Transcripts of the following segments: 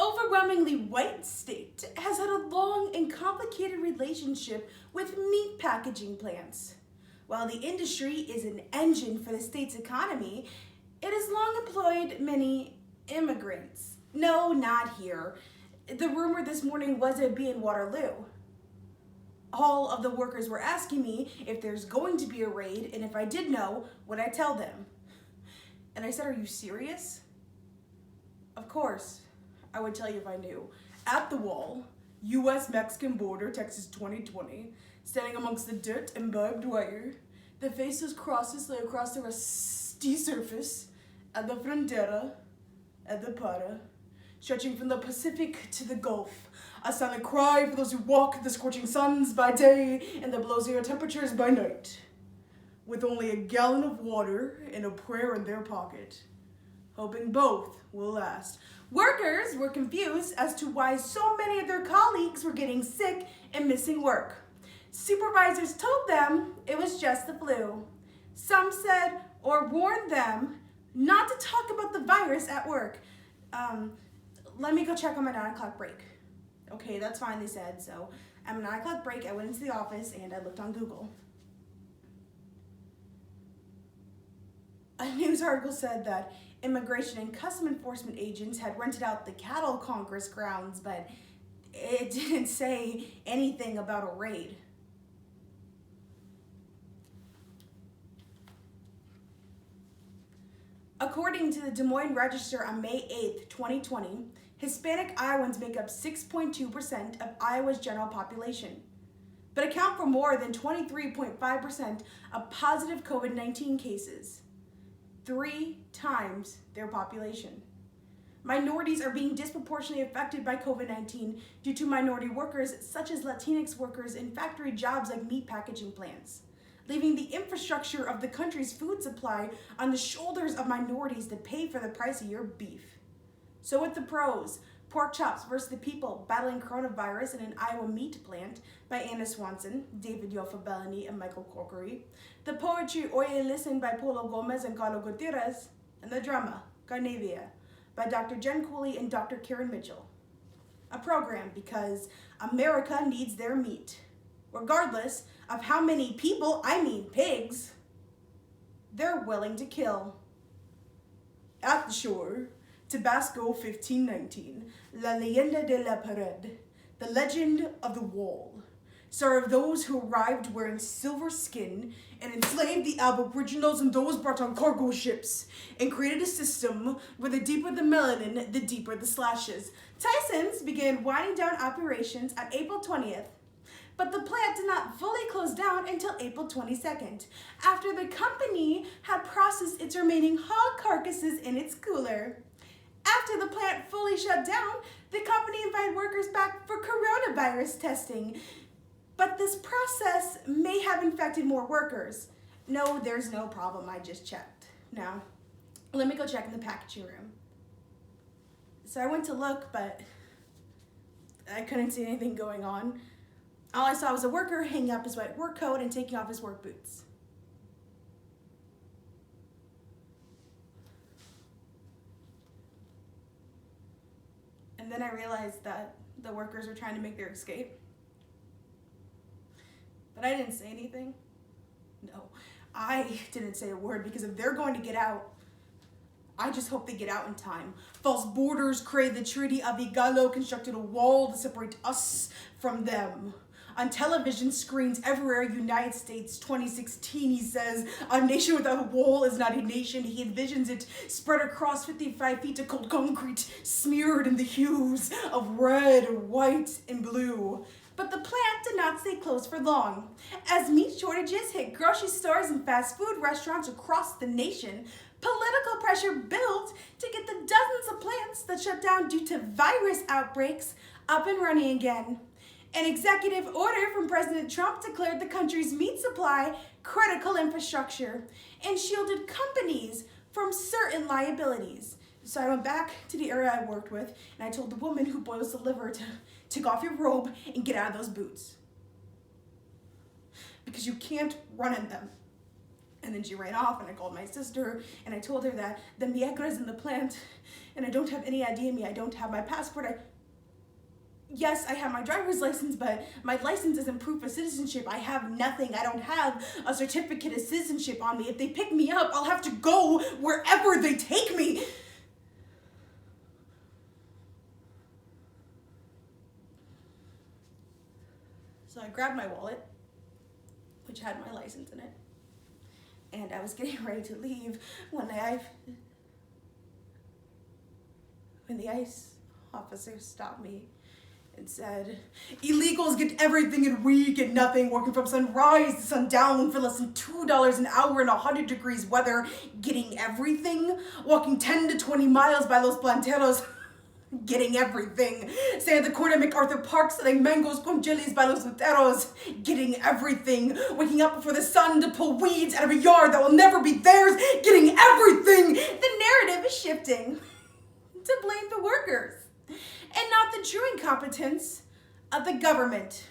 overwhelmingly white state has had a long and complicated relationship with meat packaging plants. While the industry is an engine for the state's economy, it has long employed many immigrants. No, not here. The rumor this morning was it'd be in Waterloo. All of the workers were asking me if there's going to be a raid, and if I did know, would I tell them? And I said, are you serious? Of course, I would tell you if I knew. At the wall, U.S.-Mexican border, Texas 2020, standing amongst the dirt and barbed wire, the faces crosses lay across the rusty surface, at the frontera, at the para, stretching from the Pacific to the Gulf, a silent cry for those who walk the scorching suns by day and the below zero temperatures by night, with only a gallon of water and a prayer in their pocket, hoping both will last. Workers were confused as to why so many of their colleagues were getting sick and missing work. Supervisors told them it was just the flu. Some said or warned them not to talk about the virus at work. Let me go check on my 9 o'clock break. Okay, that's fine, they said. So at my 9 o'clock break, I went into the office and I looked on Google. A news article said that Immigration and Custom Enforcement agents had rented out the Cattle Congress grounds, but it didn't say anything about a raid. According to the Des Moines Register on May 8th, 2020, Hispanic Iowans make up 6.2% of Iowa's general population, but account for more than 23.5% of positive COVID-19 cases, 3 times their population. Minorities are being disproportionately affected by COVID-19 due to minority workers such as Latinx workers in factory jobs like meat packaging plants, leaving the infrastructure of the country's food supply on the shoulders of minorities to pay for the price of your beef. So with the pros, Pork Chops versus the People, Battling Coronavirus in an Iowa Meat Plant by Anna Swanson, David Yoffa Bellany, and Michael Corkery, the poetry Oye Listen by Polo Gomez and Carlo Gutierrez, and the drama Carnavia by Dr. Jen Cooley and Dr. Karen Mitchell. A program because America needs their meat, regardless of how many people, I mean pigs, they're willing to kill. At the shore, Tabasco 1519, La Leyenda de la Pared, the legend of the wall, story of those who arrived wearing silver skin and enslaved the Aboriginals and those brought on cargo ships, and created a system where the deeper the melanin, the deeper the slashes. Tyson's began winding down operations on April 20th, but the plant did not fully close down until April 22nd, after the company had processed its remaining hog carcasses in its cooler. After the plant fully shut down, the company invited workers back for coronavirus testing. But this process may have infected more workers. No, there's no problem, I just checked. Now, let me go check in the packaging room. So I went to look, but I couldn't see anything going on. All I saw was a worker hanging up his white work coat and taking off his work boots. And then I realized that the workers were trying to make their escape. But I didn't say anything. No, I didn't say a word, because if they're going to get out, I just hope they get out in time. False borders created the Treaty of Igalo, constructed a wall to separate us from them. On television screens everywhere, United States 2016, he says, a nation without a wall is not a nation. He envisions it spread across 55 feet of cold concrete, smeared in the hues of red, white, and blue. But the plant did not stay closed for long. As meat shortages hit grocery stores and fast food restaurants across the nation, political pressure built to get the dozens of plants that shut down due to virus outbreaks up and running again. An executive order from President Trump declared the country's meat supply critical infrastructure and shielded companies from certain liabilities. So I went back to the area I worked with, and I told the woman who boils the liver to take off your robe and get out of those boots, because you can't run in them. And then she ran off, and I called my sister, and I told her that the Miagra is in the plant, and I don't have any ID in me. I don't have my passport. Yes, I have my driver's license, but my license isn't proof of citizenship. I have nothing. I don't have a certificate of citizenship on me. If they pick me up, I'll have to go wherever they take me. So I grabbed my wallet, which had my license in it, and I was getting ready to leave when the ICE officer stopped me and said, "Illegals get everything and we get nothing, working from sunrise to sundown for less than $2 an hour in 100 degrees weather, getting everything, walking 10 to 20 miles by Los Planteros, getting everything, staying at the corner of MacArthur Park selling mangoes con jellies by Los Luteros, getting everything, waking up before the sun to pull weeds out of a yard that will never be theirs, getting everything." The narrative is shifting to blame the workers and not the true incompetence of the government.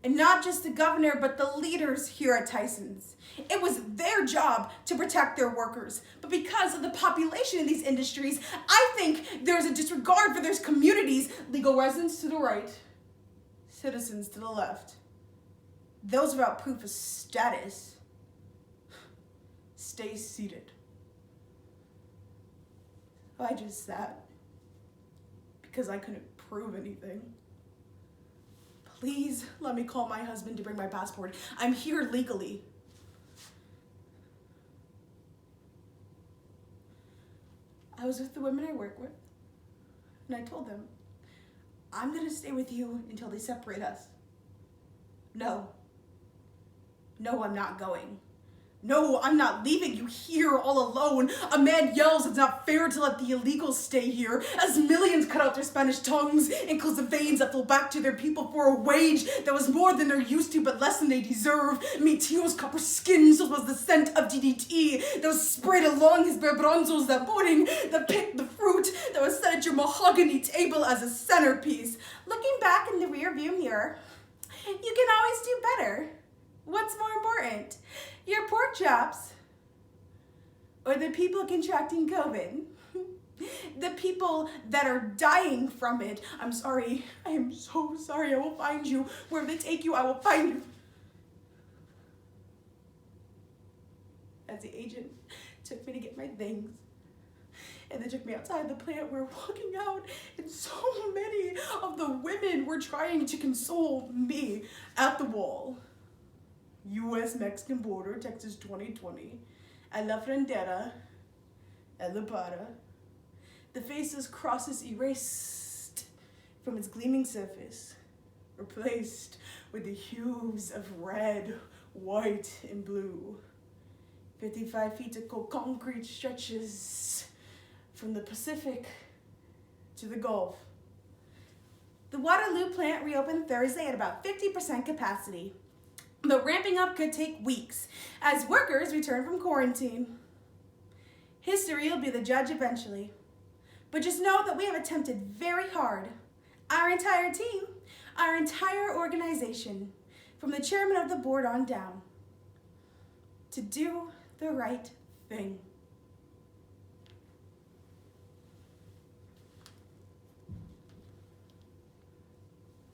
And not just the governor, but the leaders here at Tyson's. It was their job to protect their workers. But because of the population in these industries, I think there's a disregard for their communities. Legal residents to the right, citizens to the left. Those without proof of status, stay seated. I just sat because I couldn't prove anything. Please let me call my husband to bring my passport. I'm here legally. I was with the women I work with, and I told them, I'm gonna stay with you until they separate us. No, I'm not going. No, I'm not leaving you here all alone. A man yells it's not fair to let the illegals stay here as millions cut out their Spanish tongues and close the veins that flow back to their people for a wage that was more than they're used to but less than they deserve. Mi tio's copper skins was the scent of DDT that was sprayed along his bare bronzos that morning that picked the fruit that was set at your mahogany table as a centerpiece. Looking back in the rear view mirror, you can always do better. What's more important? Your pork chops or the people contracting COVID? The people that are dying from it. I'm sorry. I am so sorry. I will find you. Wherever they take you, I will find you. As the agent took me to get my things, and they took me outside the plant, we were walking out, and so many of the women were trying to console me at the wall. U.S.-Mexican border, Texas 2020. A la frontera, a la para. The face's crosses erased from its gleaming surface, replaced with the hues of red, white, and blue. 55 feet of cold concrete stretches from the Pacific to the Gulf. The Waterloo plant reopened Thursday at about 50% capacity. But ramping up could take weeks as workers return from quarantine. History will be the judge eventually. But just know that we have attempted very hard, our entire team, our entire organization, from the chairman of the board on down, to do the right thing.